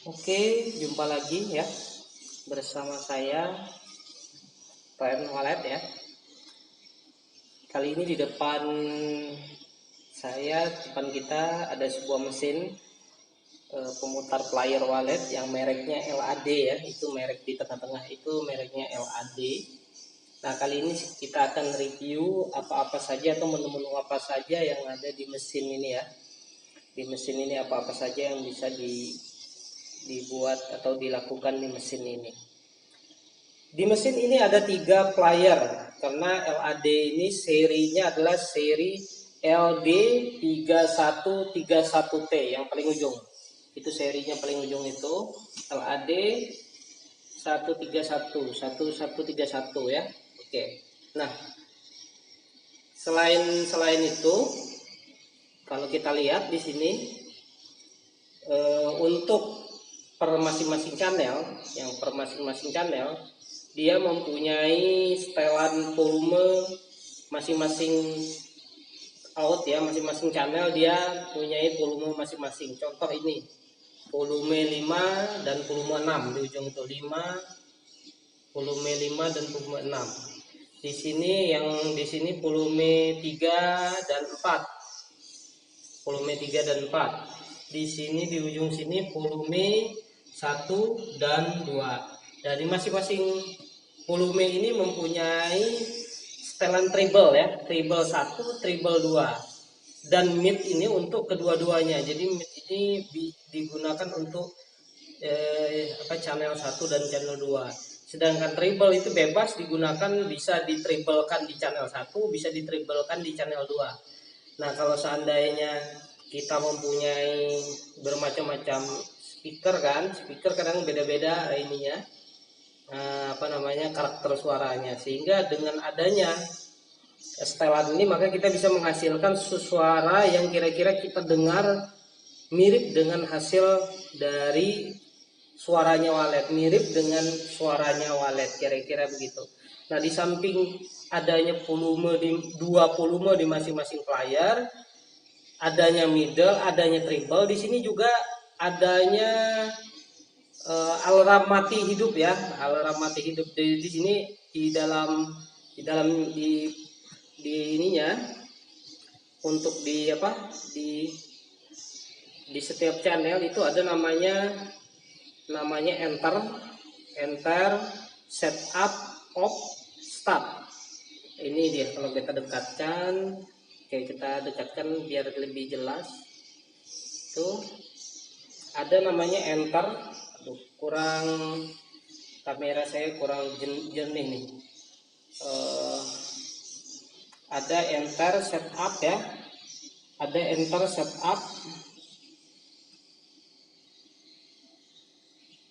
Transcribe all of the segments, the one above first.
Oke, jumpa lagi ya bersama saya PM Wallet ya. Kali ini di depan kita ada sebuah mesin pemutar player wallet yang mereknya LAD ya. Itu merek di tengah-tengah itu mereknya LAD. Nah, kali ini kita akan review apa-apa saja atau menu-menu apa saja yang ada di mesin ini ya. Di mesin ini apa-apa saja yang bisa dibuat atau dilakukan di mesin ini. Di mesin ini ada 3 player karena LAD ini serinya adalah seri LD3131T yang paling ujung. Itu serinya paling ujung itu LAD 1131 ya. Oke. Nah, selain itu kalau kita lihat di sini untuk per masing-masing channel dia mempunyai setelan volume masing-masing out ya, masing-masing channel dia mempunyai volume masing-masing. Contoh ini volume 5 dan volume 6 di ujung itu 5 volume 5 dan volume 6. Di sini volume 3 dan 4. Volume 3 dan 4. Di sini di ujung sini volume 1 dan 2. Dari masing-masing volume ini mempunyai setelan treble ya, treble 1, treble 2. Dan mid ini untuk kedua-duanya. Jadi mid ini digunakan untuk channel 1 dan channel 2. Sedangkan treble itu bebas digunakan, bisa ditreblekan di channel 1, bisa ditreblekan di channel 2. Nah, kalau seandainya kita mempunyai bermacam-macam speaker kadang beda-beda ininya karakter suaranya, sehingga dengan adanya setelan ini maka kita bisa menghasilkan suara yang kira-kira kita dengar mirip dengan hasil dari suaranya wallet, kira-kira begitu. Nah, di samping adanya dua volume di masing-masing player, adanya middle, adanya treble, di sini juga adanya alarm mati hidup ya, alarm mati hidup di sini di dalam ininya untuk di setiap channel itu ada namanya enter setup off start. Ini dia kalau kita dekatkan. Oke, kita dekatkan biar lebih jelas. Tuh ada namanya enter. Aduh, kamera saya kurang jernih nih. Ada enter setup ya. Ada enter setup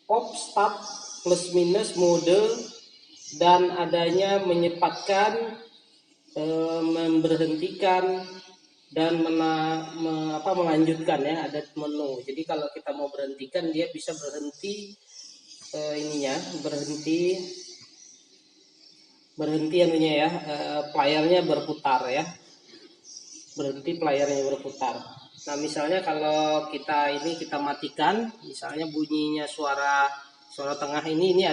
off start plus minus mode, dan adanya menyepatkan, memberhentikan dan melanjutkan ya, ada menu. Jadi kalau kita mau berhentikan dia bisa berhenti playernya berputar ya, playernya berputar. Nah, misalnya kalau kita matikan, misalnya bunyinya suara tengah ini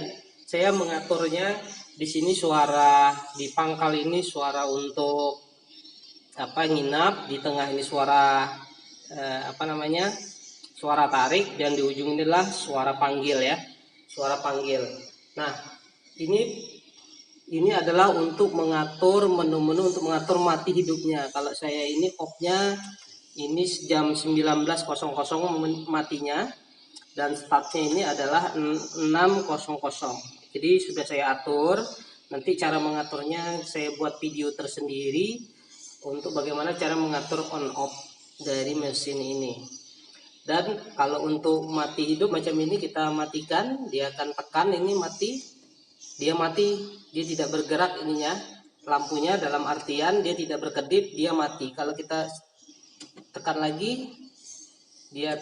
saya mengaturnya di sini, suara di pangkal ini suara untuk nginap, di tengah ini suara suara tarik, dan di ujung inilah suara panggil ya, suara panggil. Nah, ini adalah untuk mengatur menu-menu untuk mengatur mati hidupnya. Kalau saya ini off-nya ini jam 19.00 matinya, dan startnya ini adalah 6.00. Jadi sudah saya atur. Nanti cara mengaturnya saya buat video tersendiri untuk bagaimana cara mengatur on off dari mesin ini. Dan kalau untuk mati hidup macam ini, kita matikan, dia akan tekan ini mati, dia tidak bergerak ininya lampunya, dalam artian dia tidak berkedip, dia mati. Kalau kita tekan lagi dia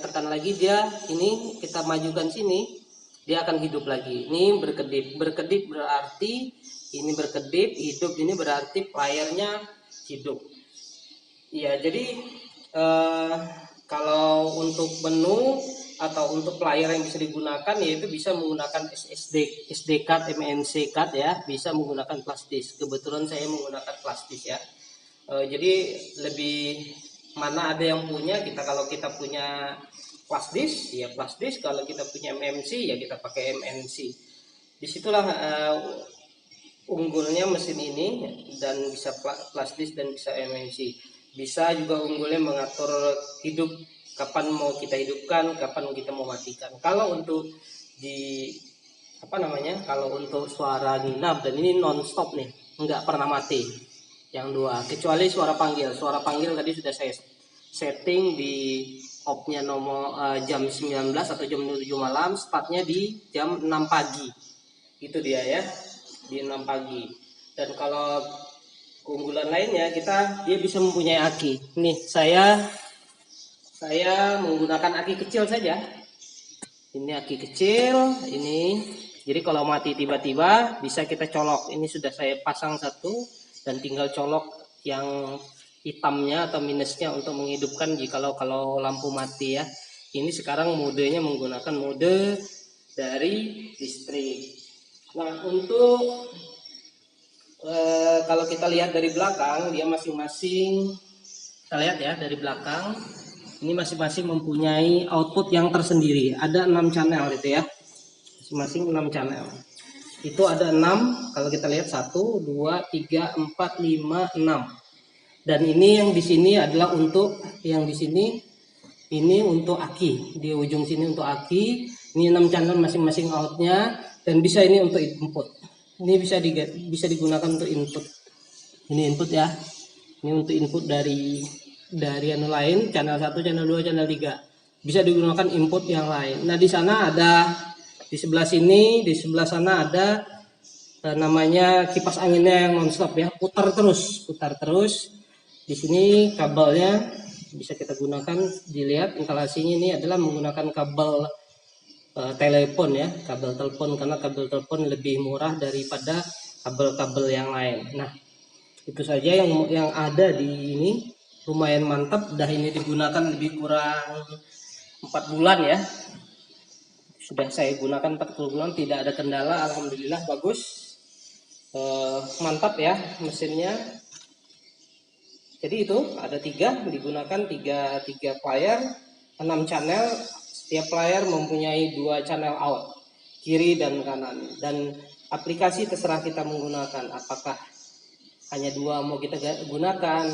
ini kita majukan sini, dia akan hidup lagi. Ini berkedip berarti ini berkedip, hidup ini berarti playernya hidup. Ya, jadi kalau untuk menu atau untuk player yang bisa digunakan, yaitu bisa menggunakan SD card, MNC card ya, bisa menggunakan flash disk. Kebetulan saya menggunakan flash disk ya. Jadi lebih mana ada yang punya, kalau kita punya flash disk ya flash disk, kalau kita punya MNC ya kita pakai MNC. Disitulah unggulnya mesin ini, dan bisa flash disk dan bisa MNC. Bisa juga unggulnya mengatur hidup, kapan mau kita hidupkan, kapan kita mau matikan. Kalau untuk kalau untuk suara nginap, dan ini non stop nih, nggak pernah mati yang dua, kecuali suara panggil. Suara panggil tadi sudah saya setting di off-nya nomor jam 19 atau jam 7 malam, startnya di jam 6 pagi. Itu dia ya, di 6 pagi. Dan kalau keunggulan lainnya, dia bisa mempunyai aki. Nih saya menggunakan aki kecil saja. Ini aki kecil ini. Jadi kalau mati tiba-tiba bisa kita colok. Ini sudah saya pasang satu, dan tinggal colok yang hitamnya atau minusnya untuk menghidupkan kalau lampu mati ya. Ini sekarang modenya menggunakan mode dari listrik. Nah, untuk kalau kita lihat dari belakang, dia masing-masing, kita lihat ya dari belakang, ini masing-masing mempunyai output yang tersendiri. Ada 6 channel itu ya, masing-masing 6 channel. Itu ada 6, kalau kita lihat 1, 2, 3, 4, 5, 6. Dan ini yang di sini adalah untuk, yang di sini ini untuk aki, di ujung sini untuk aki. Ini 6 channel masing-masing outnya, dan bisa ini untuk input. Ini bisa digunakan untuk input. Ini input ya. Ini untuk input dari anu lain, channel 1, channel 2, channel 3. Bisa digunakan input yang lain. Nah, di sana ada, di sebelah sini, di sebelah sana ada namanya kipas anginnya yang nonstop ya, putar terus. Di sini kabelnya bisa kita gunakan, dilihat instalasinya ini adalah menggunakan kabel telepon ya, kabel telepon, karena kabel telepon lebih murah daripada kabel-kabel yang lain. Nah, itu saja yang ada di ini, lumayan mantap. Dah ini digunakan lebih kurang 4 bulan ya, sudah saya gunakan 40 bulan, tidak ada kendala, alhamdulillah bagus. Mantap ya mesinnya. Jadi itu ada 3, digunakan 3 player, 6 channel. Setiap player mempunyai 2 channel out, kiri dan kanan. Dan aplikasi terserah kita menggunakan, apakah hanya 2 mau kita gunakan,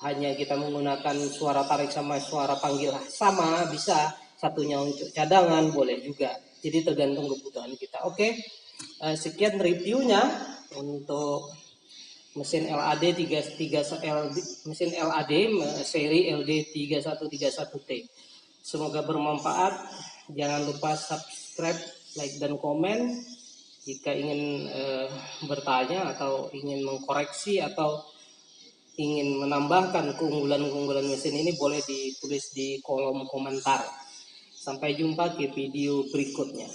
hanya kita menggunakan suara tarik sama suara panggil sama, bisa. Satunya untuk cadangan boleh juga. Jadi tergantung kebutuhan kita. Oke, sekian reviewnya untuk mesin LAD mesin LAD seri LD3131T. Semoga bermanfaat. Jangan lupa subscribe, like, dan komen. Jika ingin bertanya atau ingin mengkoreksi atau ingin menambahkan keunggulan-keunggulan mesin ini, boleh ditulis di kolom komentar. Sampai jumpa di video berikutnya.